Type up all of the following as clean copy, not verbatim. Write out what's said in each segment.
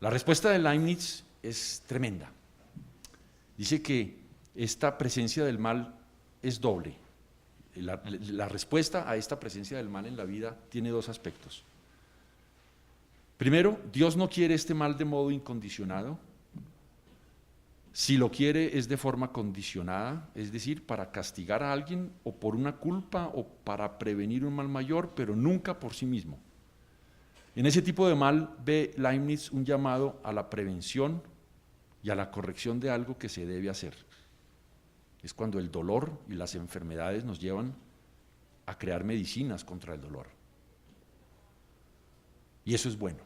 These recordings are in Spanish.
La respuesta de Leibniz es tremenda. Dice que esta presencia del mal es doble. La respuesta a esta presencia del mal en la vida tiene dos aspectos. Primero, Dios no quiere este mal de modo incondicionado. Si lo quiere es de forma condicionada, es decir, para castigar a alguien o por una culpa o para prevenir un mal mayor, pero nunca por sí mismo. En ese tipo de mal ve Leibniz un llamado a la prevención y a la corrección de algo que se debe hacer. Es cuando el dolor y las enfermedades nos llevan a crear medicinas contra el dolor. Y eso es bueno.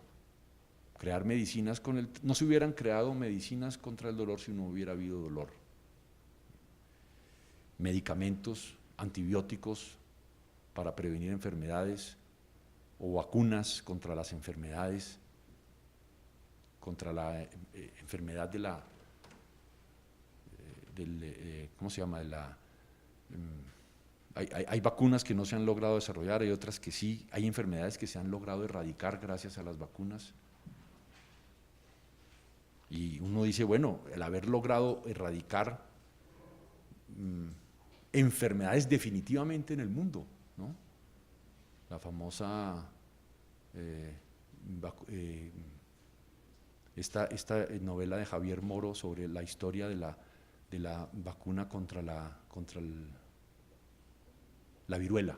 Crear medicinas no se hubieran creado medicinas contra el dolor si no hubiera habido dolor. Medicamentos, antibióticos para prevenir enfermedades o vacunas contra las enfermedades, contra la enfermedad ¿cómo se llama? Hay vacunas que no se han logrado desarrollar, hay otras que sí, hay enfermedades que se han logrado erradicar gracias a las vacunas. Y uno dice, bueno, el haber logrado erradicar enfermedades definitivamente en el mundo, ¿no? La famosa, esta novela de Javier Moro sobre la historia de la vacuna contra la viruela.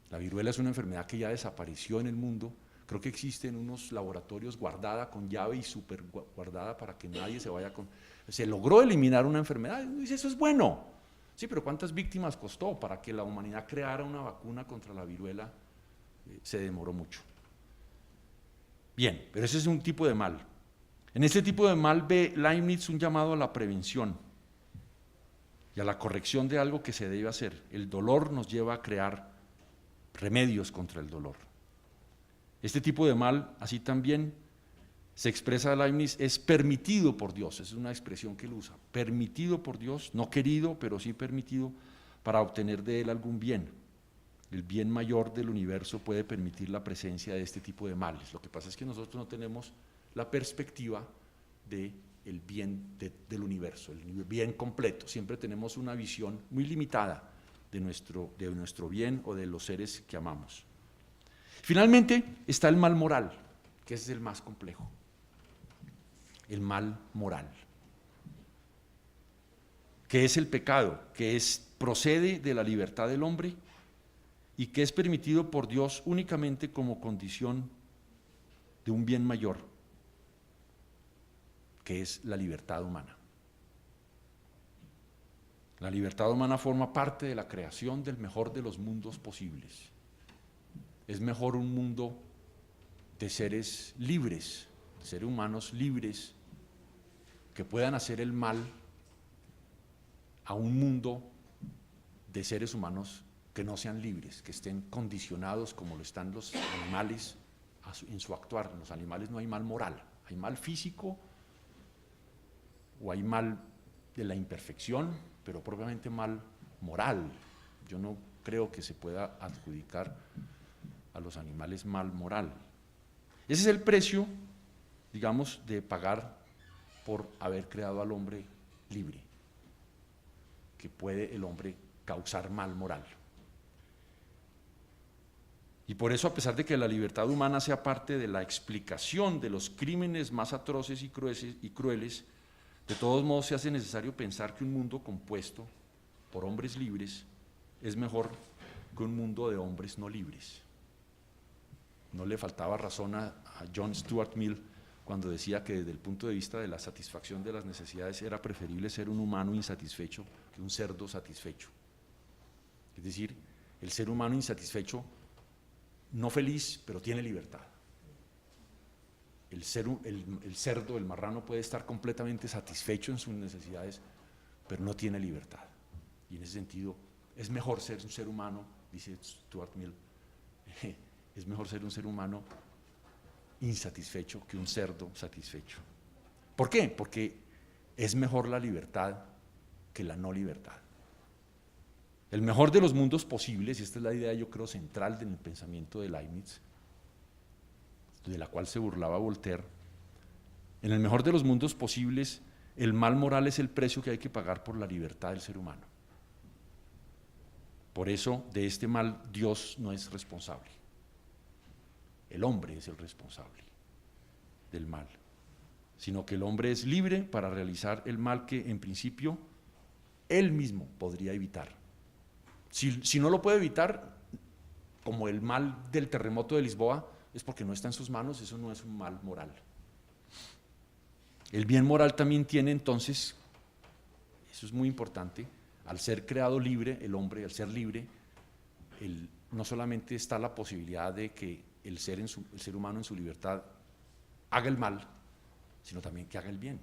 La viruela es una enfermedad que ya desapareció en el mundo. Creo que existe en unos laboratorios guardada con llave y súper guardada para que nadie se vaya con... Se logró eliminar una enfermedad, y dice, eso es bueno. Sí, pero ¿cuántas víctimas costó para que la humanidad creara una vacuna contra la viruela? Se demoró mucho. Bien, pero ese es un tipo de mal. En este tipo de mal ve Leibniz un llamado a la prevención y a la corrección de algo que se debe hacer. El dolor nos lleva a crear remedios contra el dolor. Este tipo de mal, así también se expresa Leibniz, es permitido por Dios, es una expresión que él usa, permitido por Dios, no querido, pero sí permitido para obtener de él algún bien. El bien mayor del universo puede permitir la presencia de este tipo de males. Lo que pasa es que nosotros no tenemos la perspectiva del bien del universo, el bien completo. Siempre tenemos una visión muy limitada de nuestro bien o de los seres que amamos. Finalmente está el mal moral, que es el más complejo. El mal moral, que es el pecado, que procede de la libertad del hombre y que es permitido por Dios únicamente como condición de un bien mayor, que es la libertad humana. La libertad humana forma parte de la creación del mejor de los mundos posibles. Es mejor un mundo de seres libres, de seres humanos libres, que puedan hacer el mal a un mundo de seres humanos que no sean libres, que estén condicionados como lo están los animales en su actuar. En los animales no hay mal moral, hay mal físico o hay mal de la imperfección, pero propiamente mal moral. Yo no creo que se pueda adjudicar a los animales mal moral. Ese es el precio, digamos, de pagar por haber creado al hombre libre, que puede el hombre causar mal moral. Y por eso, a pesar de que la libertad humana sea parte de la explicación de los crímenes más atroces y crueles, de todos modos se hace necesario pensar que un mundo compuesto por hombres libres es mejor que un mundo de hombres no libres. No le faltaba razón a John Stuart Mill cuando decía que desde el punto de vista de la satisfacción de las necesidades era preferible ser un humano insatisfecho que un cerdo satisfecho. Es decir, el ser humano insatisfecho, no feliz, pero tiene libertad. El cerdo, el marrano puede estar completamente satisfecho en sus necesidades, pero no tiene libertad. Y en ese sentido, es mejor ser un ser humano, dice Stuart Mill, es mejor ser un ser humano insatisfecho que un cerdo satisfecho. ¿Por qué? Porque es mejor la libertad que la no libertad. El mejor de los mundos posibles, y esta es la idea yo creo central del pensamiento de Leibniz, de la cual se burlaba Voltaire, En el mejor de los mundos posibles, el mal moral es el precio que hay que pagar por la libertad del ser humano. Por eso, de este mal, Dios no es responsable. El hombre es el responsable del mal, sino que el hombre es libre para realizar el mal que, en principio, él mismo podría evitar. Si no lo puede evitar, como el mal del terremoto de Lisboa, es porque no está en sus manos, eso no es un mal moral. El bien moral también tiene entonces, eso es muy importante, al ser creado libre, el hombre, al ser libre, no solamente está la posibilidad de que el ser humano en su libertad haga el mal, sino también que haga el bien.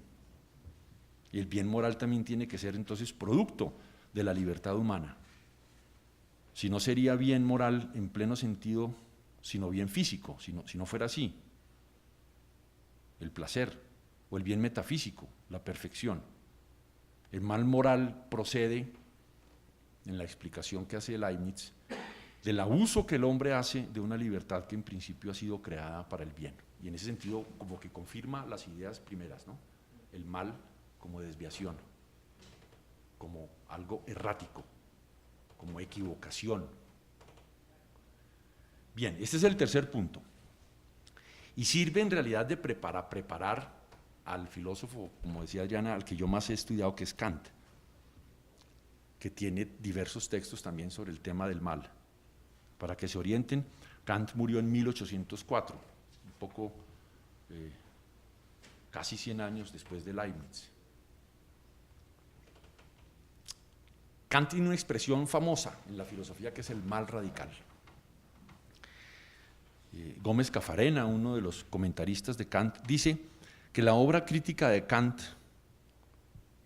Y el bien moral también tiene que ser entonces producto de la libertad humana. Si no sería bien moral en pleno sentido, sino bien físico, si no fuera así. El placer, o el bien metafísico, la perfección. El mal moral procede, en la explicación que hace Leibniz, del abuso que el hombre hace de una libertad que en principio ha sido creada para el bien. Y en ese sentido como que confirma las ideas primeras, ¿no? El mal como desviación, como algo errático, como equivocación. Bien, este es el tercer punto. Y sirve en realidad de preparar al filósofo, como decía Adriana, al que yo más he estudiado, que es Kant, que tiene diversos textos también sobre el tema del mal. Para que se orienten, Kant murió en 1804, un poco, casi 100 años después de Leibniz. Kant tiene una expresión famosa en la filosofía que es el mal radical. Gómez Cafarena, uno de los comentaristas de Kant, dice que la obra crítica de Kant,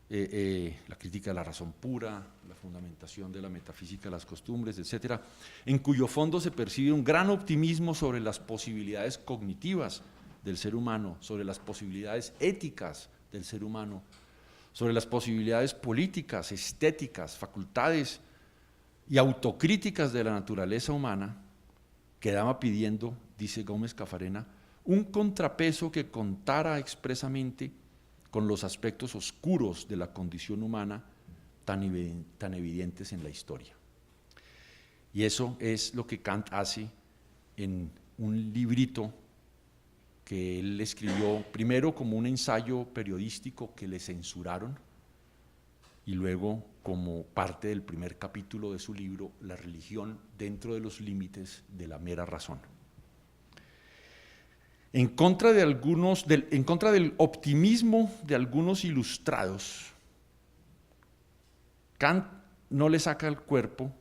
la crítica de la razón pura, la fundamentación de la metafísica de las costumbres, etcétera, en cuyo fondo se percibe un gran optimismo sobre las posibilidades cognitivas del ser humano, sobre las posibilidades éticas del ser humano, sobre las posibilidades políticas, estéticas, facultades y autocríticas de la naturaleza humana, quedaba pidiendo, dice Gómez Cafarena, un contrapeso que contara expresamente con los aspectos oscuros de la condición humana tan evidentes en la historia. Y eso es lo que Kant hace en un librito que él escribió primero como un ensayo periodístico que le censuraron y luego como parte del primer capítulo de su libro, La religión dentro de los límites de la mera razón. En contra del optimismo de algunos ilustrados, Kant no le saca el cuerpo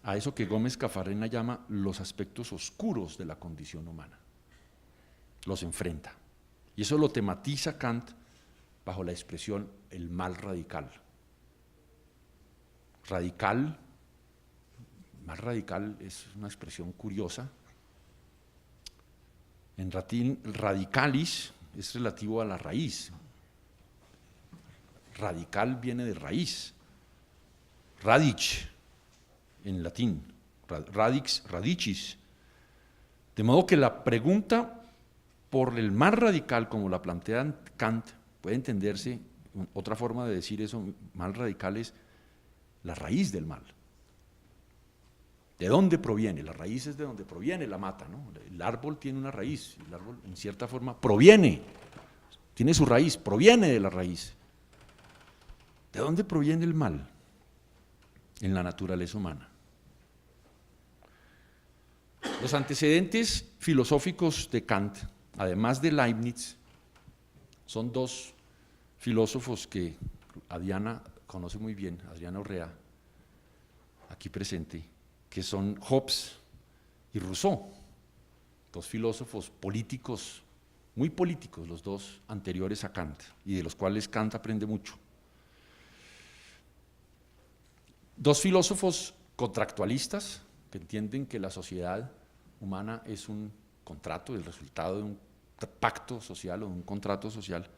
a eso que Gómez Cafarena llama los aspectos oscuros de la condición humana. Los enfrenta. Y eso lo tematiza Kant bajo la expresión el mal radical. Mal radical es una expresión curiosa. En latín, radicalis es relativo a la raíz. Radical viene de raíz. Radic, en latín, radix, radicis. De modo que la pregunta por el mal radical, como la plantea Kant, puede entenderse, otra forma de decir eso, mal radical es la raíz del mal. ¿De dónde proviene? La raíz es de donde proviene la mata, ¿no? El árbol tiene una raíz, el árbol en cierta forma tiene su raíz, proviene de la raíz. ¿De dónde proviene el mal en la naturaleza humana? Los antecedentes filosóficos de Kant, además de Leibniz, son dos filósofos que Adriana conoce muy bien, Adriana Urrea, aquí presente, que son Hobbes y Rousseau, dos filósofos políticos, muy políticos, los dos anteriores a Kant, y de los cuales Kant aprende mucho. Dos filósofos contractualistas que entienden que la sociedad humana es un contrato, el resultado de un pacto social o de un contrato social,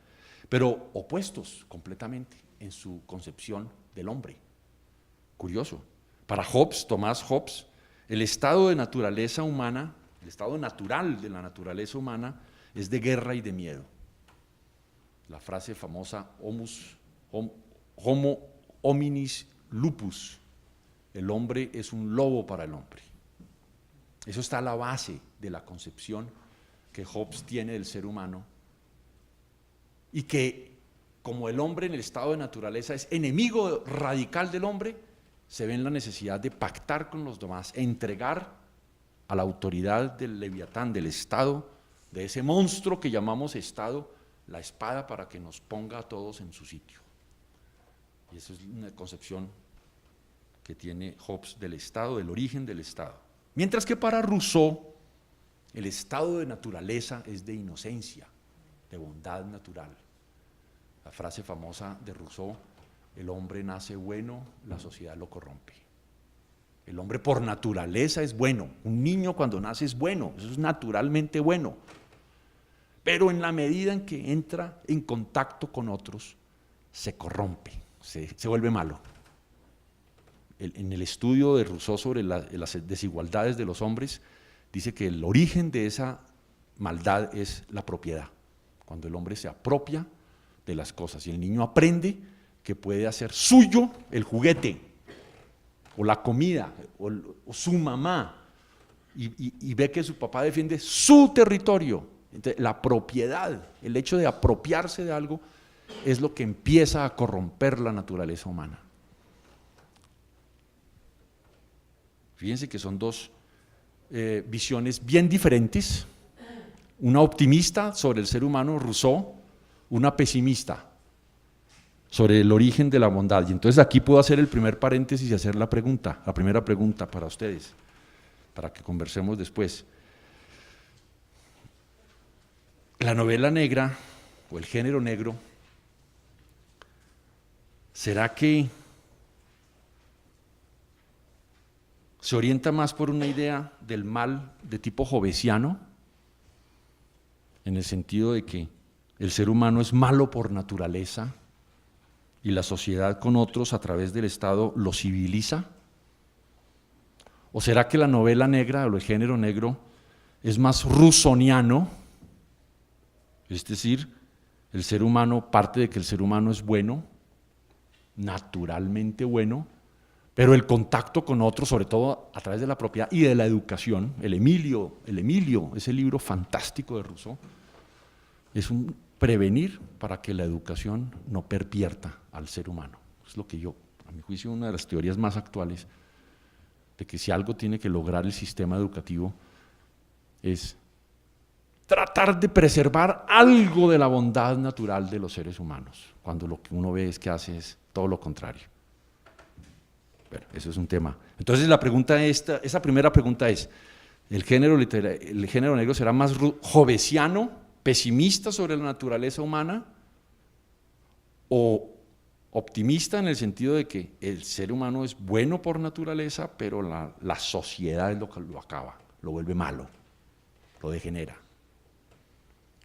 pero opuestos completamente en su concepción del hombre. Curioso. Para Hobbes, Tomás Hobbes, el estado de naturaleza humana, el estado natural de la naturaleza humana es de guerra y de miedo. la frase famosa homo hominis lupus, el hombre es un lobo para el hombre. Eso está a la base de la concepción que Hobbes tiene del ser humano, y que como el hombre en el estado de naturaleza es enemigo radical del hombre, se ve en la necesidad de pactar con los demás, entregar a la autoridad del Leviatán, del Estado, de ese monstruo que llamamos Estado, la espada para que nos ponga a todos en su sitio. Y esa es una concepción que tiene Hobbes del Estado, del origen del Estado. Mientras que para Rousseau, el estado de naturaleza es de inocencia, de bondad natural. La frase famosa de Rousseau: el hombre nace bueno, la sociedad lo corrompe. El hombre por naturaleza es bueno, un niño cuando nace es bueno, eso es naturalmente bueno. Pero en la medida en que entra en contacto con otros, se corrompe, se vuelve malo. En el estudio de Rousseau sobre las desigualdades de los hombres, dice que el origen de esa maldad es la propiedad, cuando el hombre se apropia de las cosas y el niño aprende que puede hacer suyo el juguete, o la comida, o su mamá, y ve que su papá defiende su territorio. Entonces, la propiedad, el hecho de apropiarse de algo, es lo que empieza a corromper la naturaleza humana. Fíjense que son dos visiones bien diferentes, una optimista sobre el ser humano, Rousseau, una pesimista sobre el origen de la bondad. Y entonces aquí puedo hacer el primer paréntesis y hacer la primera pregunta para ustedes, para que conversemos después. La novela negra o el género negro, ¿será que se orienta más por una idea del mal de tipo hobbesiano, en el sentido de que el ser humano es malo por naturaleza y la sociedad con otros a través del Estado lo civiliza? ¿O será que la novela negra o el género negro es más rusoniano? Es decir, el ser humano parte de que el ser humano es bueno, naturalmente bueno, pero el contacto con otros, sobre todo a través de la propiedad y de la educación, el Emilio, ese libro fantástico de Rousseau, es un prevenir para que la educación no pervierta al ser humano. Es lo que a mi juicio, una de las teorías más actuales, de que si algo tiene que lograr el sistema educativo es tratar de preservar algo de la bondad natural de los seres humanos, cuando lo que uno ve es que hace es todo lo contrario. Bueno, eso es un tema. Entonces esa primera pregunta es: ¿el género negro será más hobbesiano, pesimista sobre la naturaleza humana, o optimista en el sentido de que el ser humano es bueno por naturaleza, pero la sociedad es lo que lo acaba, lo vuelve malo, lo degenera?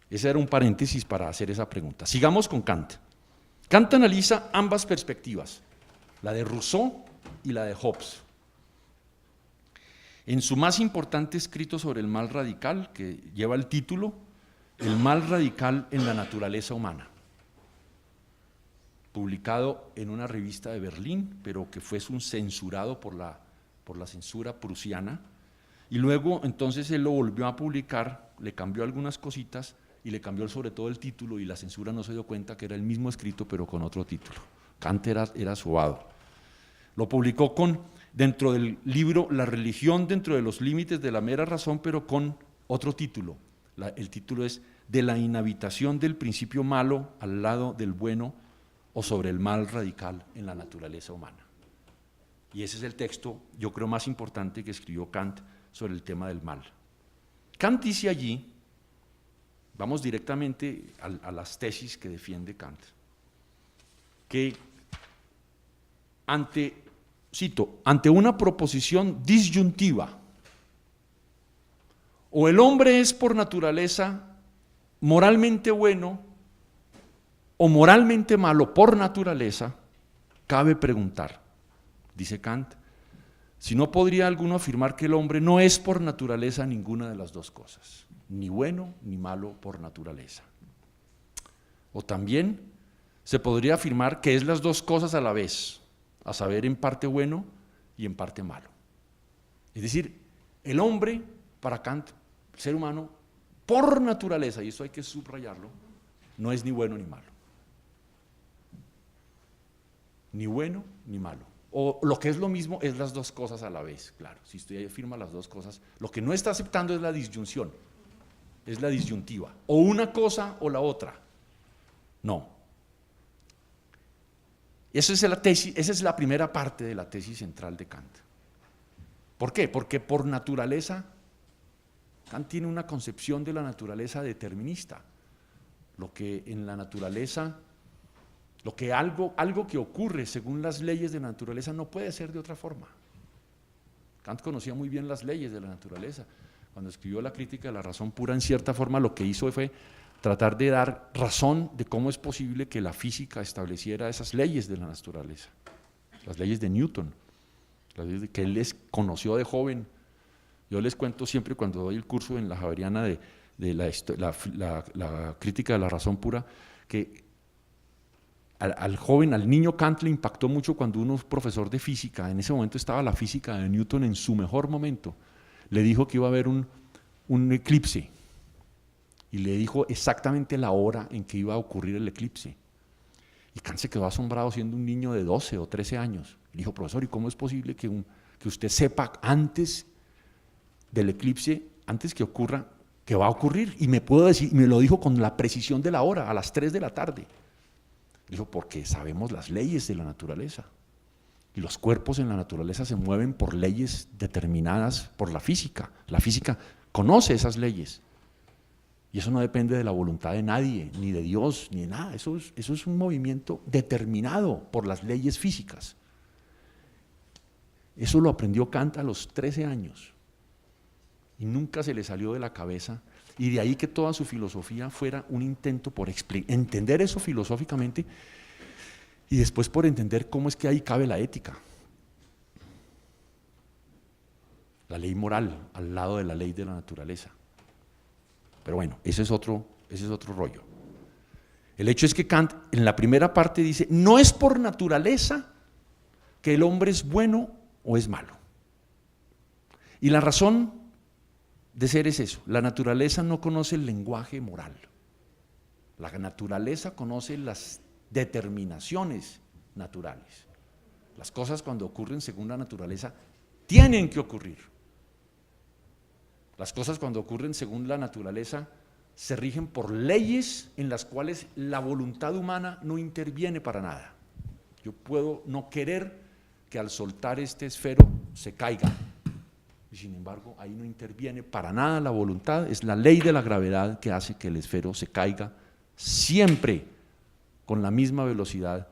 Ese era un paréntesis para hacer esa pregunta. Sigamos con Kant. Kant analiza ambas perspectivas, la de Rousseau y la de Hobbes. En su más importante escrito sobre el mal radical, que lleva el título El mal radical en la naturaleza humana, publicado en una revista de Berlín, pero que fue censurado por la censura prusiana, y luego entonces él lo volvió a publicar, le cambió algunas cositas y le cambió sobre todo el título, y la censura no se dio cuenta que era el mismo escrito pero con otro título. Kant era sobado. Lo publicó dentro del libro La religión dentro de los límites de la mera razón, pero con otro título. El título es De la inhabitación del principio malo al lado del bueno, o sobre el mal radical en la naturaleza humana. Y ese es el texto, yo creo, más importante que escribió Kant sobre el tema del mal. Kant dice allí, vamos directamente a las tesis que defiende Kant, que ante una proposición disyuntiva, o el hombre es por naturaleza moralmente bueno o moralmente malo por naturaleza, cabe preguntar, dice Kant, si no podría alguno afirmar que el hombre no es por naturaleza ninguna de las dos cosas, ni bueno ni malo por naturaleza. O también se podría afirmar que es las dos cosas a la vez, a saber, en parte bueno y en parte malo. Es decir, el hombre, para Kant, el ser humano, por naturaleza, y esto hay que subrayarlo, no es ni bueno ni malo. Ni bueno ni malo. O lo que es lo mismo es las dos cosas a la vez, claro. Si usted afirma las dos cosas, lo que no está aceptando es la disyunción, es la disyuntiva. O una cosa o la otra. No. Esa es la primera parte de la tesis central de Kant. ¿Por qué? Porque por naturaleza, Kant tiene una concepción de la naturaleza determinista. Lo que en la naturaleza, algo que ocurre según las leyes de la naturaleza no puede ser de otra forma. Kant conocía muy bien las leyes de la naturaleza. Cuando escribió la Crítica de la razón pura, en cierta forma lo que hizo fue tratar de dar razón de cómo es posible que la física estableciera esas leyes de la naturaleza, las leyes de Newton, las leyes que él conoció de joven. Yo les cuento siempre cuando doy el curso en la Javeriana de la Crítica de la razón pura, que al niño Kant le impactó mucho cuando uno es profesor de física, en ese momento estaba la física de Newton en su mejor momento, le dijo que iba a haber un eclipse, y le dijo exactamente la hora en que iba a ocurrir el eclipse. Y Kant se quedó asombrado siendo un niño de 12 o 13 años. Le dijo, profesor, ¿y cómo es posible que usted sepa antes del eclipse, antes que ocurra, que va a ocurrir? Y me lo dijo con la precisión de la hora, a las 3 de la tarde. Dijo, porque sabemos las leyes de la naturaleza. Y los cuerpos en la naturaleza se mueven por leyes determinadas por la física. La física conoce esas leyes. Y eso no depende de la voluntad de nadie, ni de Dios, ni de nada. Eso es un movimiento determinado por las leyes físicas. Eso lo aprendió Kant a los 13 años. Y nunca se le salió de la cabeza. Y de ahí que toda su filosofía fuera un intento por entender eso filosóficamente y después por entender cómo es que ahí cabe la ética. La ley moral al lado de la ley de la naturaleza. Pero bueno, ese es otro rollo. El hecho es que Kant en la primera parte dice, no es por naturaleza que el hombre es bueno o es malo. Y la razón de ser es eso, la naturaleza no conoce el lenguaje moral. La naturaleza conoce las determinaciones naturales. Las cosas cuando ocurren según la naturaleza tienen que ocurrir. Las cosas cuando ocurren según la naturaleza se rigen por leyes en las cuales la voluntad humana no interviene para nada. Yo puedo no querer que al soltar este esfero se caiga, y sin embargo ahí no interviene para nada la voluntad, es la ley de la gravedad que hace que el esfero se caiga siempre con la misma velocidad,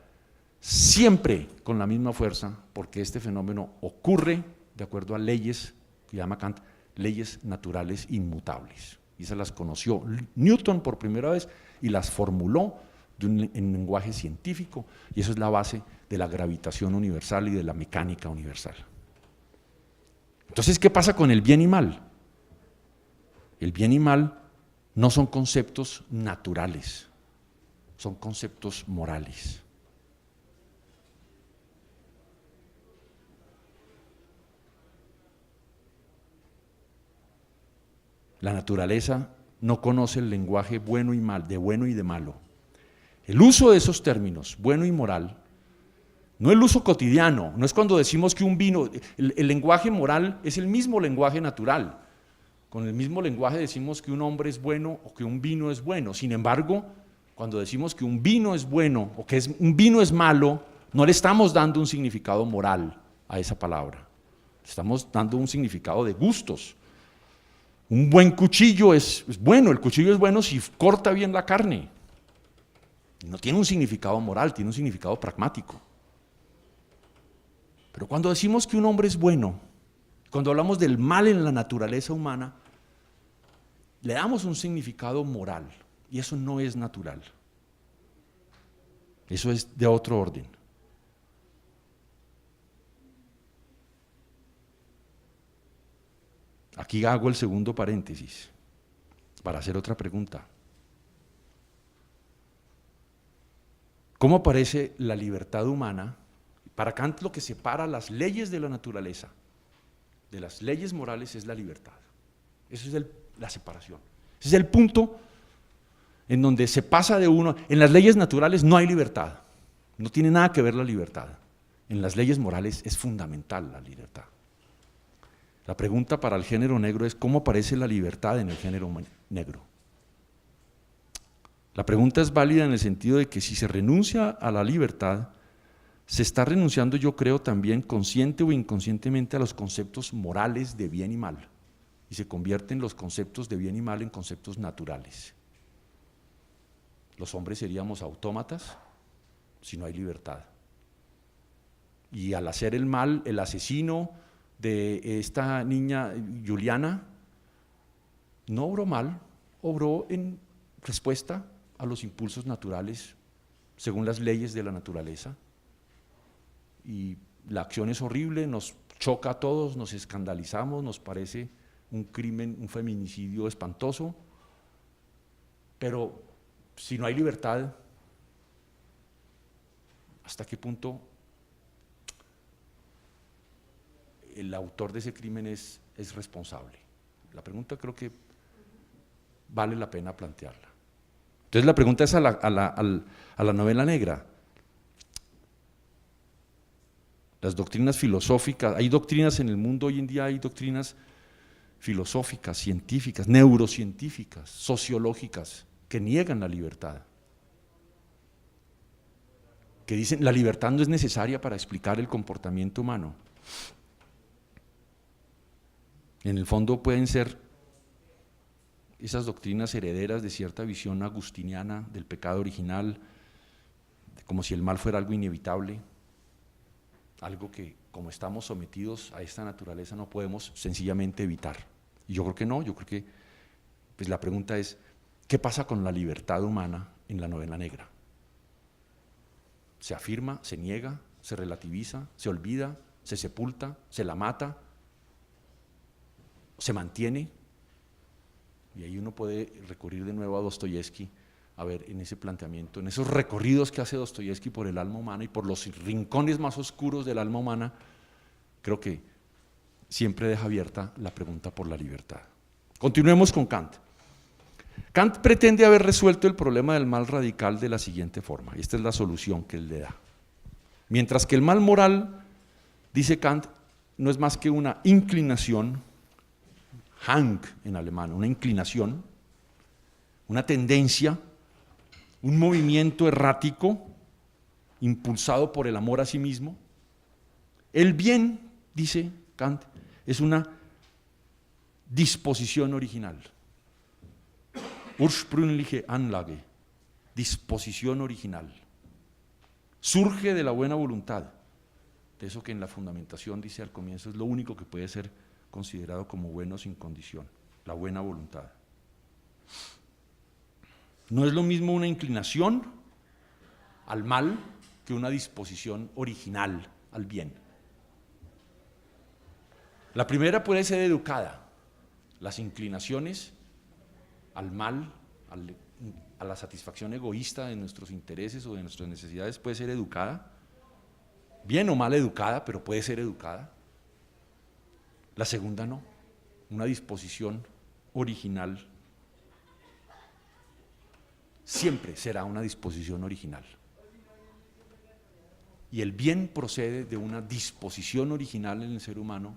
siempre con la misma fuerza, porque este fenómeno ocurre de acuerdo a leyes que llama Kant leyes naturales inmutables. Y se las conoció Newton por primera vez y las formuló en lenguaje científico, y eso es la base de la gravitación universal y de la mecánica universal. Entonces, ¿qué pasa con el bien y mal? El bien y mal no son conceptos naturales, son conceptos morales. La naturaleza no conoce el lenguaje bueno y mal, de bueno y de malo. El uso de esos términos, bueno y moral, no el uso cotidiano, no es cuando decimos que un vino, el lenguaje moral es el mismo lenguaje natural. Con el mismo lenguaje decimos que un hombre es bueno o que un vino es bueno. Sin embargo, cuando decimos que un vino es bueno o que un vino es malo, no le estamos dando un significado moral a esa palabra. Estamos dando un significado de gustos. Un buen cuchillo es bueno, el cuchillo es bueno si corta bien la carne. No tiene un significado moral, tiene un significado pragmático. Pero cuando decimos que un hombre es bueno, cuando hablamos del mal en la naturaleza humana, le damos un significado moral, y eso no es natural. Eso es de otro orden. Aquí hago el segundo paréntesis para hacer otra pregunta. ¿Cómo aparece la libertad humana? Para Kant lo que separa las leyes de la naturaleza de las leyes morales es la libertad. Esa es la separación. Ese es el punto en donde se pasa de uno. En las leyes naturales no hay libertad, no tiene nada que ver la libertad. En las leyes morales es fundamental la libertad. La pregunta para el género negro es ¿cómo aparece la libertad en el género negro? La pregunta es válida en el sentido de que si se renuncia a la libertad, se está renunciando, yo creo, también consciente o inconscientemente a los conceptos morales de bien y mal, y se convierten los conceptos de bien y mal en conceptos naturales. Los hombres seríamos autómatas si no hay libertad. Y al hacer el mal, el asesino de esta niña Juliana no obró mal, obró en respuesta a los impulsos naturales según las leyes de la naturaleza. Y la acción es horrible, nos choca a todos, nos escandalizamos, nos parece un crimen, un feminicidio espantoso, pero si no hay libertad, ¿hasta qué punto el autor de ese crimen es responsable? La pregunta creo que vale la pena plantearla. Entonces la pregunta es a la novela negra. Las doctrinas filosóficas, hay doctrinas en el mundo hoy en día, hay doctrinas filosóficas, científicas, neurocientíficas, sociológicas, que niegan la libertad, que dicen la libertad no es necesaria para explicar el comportamiento humano. En el fondo pueden ser esas doctrinas herederas de cierta visión agustiniana del pecado original, como si el mal fuera algo inevitable, algo que como estamos sometidos a esta naturaleza no podemos sencillamente evitar. Y yo creo que no, yo creo que pues la pregunta es, ¿qué pasa con la libertad humana en la novela negra? ¿Se afirma, se niega, se relativiza, se olvida, se sepulta, se la mata, se mantiene? Y ahí uno puede recurrir de nuevo a Dostoyevsky, a ver, en ese planteamiento, en esos recorridos que hace Dostoyevsky por el alma humana y por los rincones más oscuros del alma humana, creo que siempre deja abierta la pregunta por la libertad. Continuemos con Kant. Kant pretende haber resuelto el problema del mal radical de la siguiente forma, y esta es la solución que él le da. Mientras que el mal moral, dice Kant, no es más que una inclinación, Hang en alemán, una inclinación, una tendencia, un movimiento errático impulsado por el amor a sí mismo. El bien, dice Kant, es una disposición original. Ursprüngliche Anlage, disposición original. Surge de la buena voluntad, de eso que en la fundamentación dice al comienzo es lo único que puede ser considerado como bueno sin condición, la buena voluntad. No es lo mismo una inclinación al mal que una disposición original al bien. La primera puede ser educada, las inclinaciones al mal, a la satisfacción egoísta de nuestros intereses o de nuestras necesidades puede ser educada, bien o mal educada, pero puede ser educada. La segunda no, una disposición original siempre será una disposición original. Y el bien procede de una disposición original en el ser humano,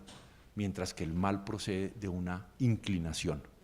mientras que el mal procede de una inclinación.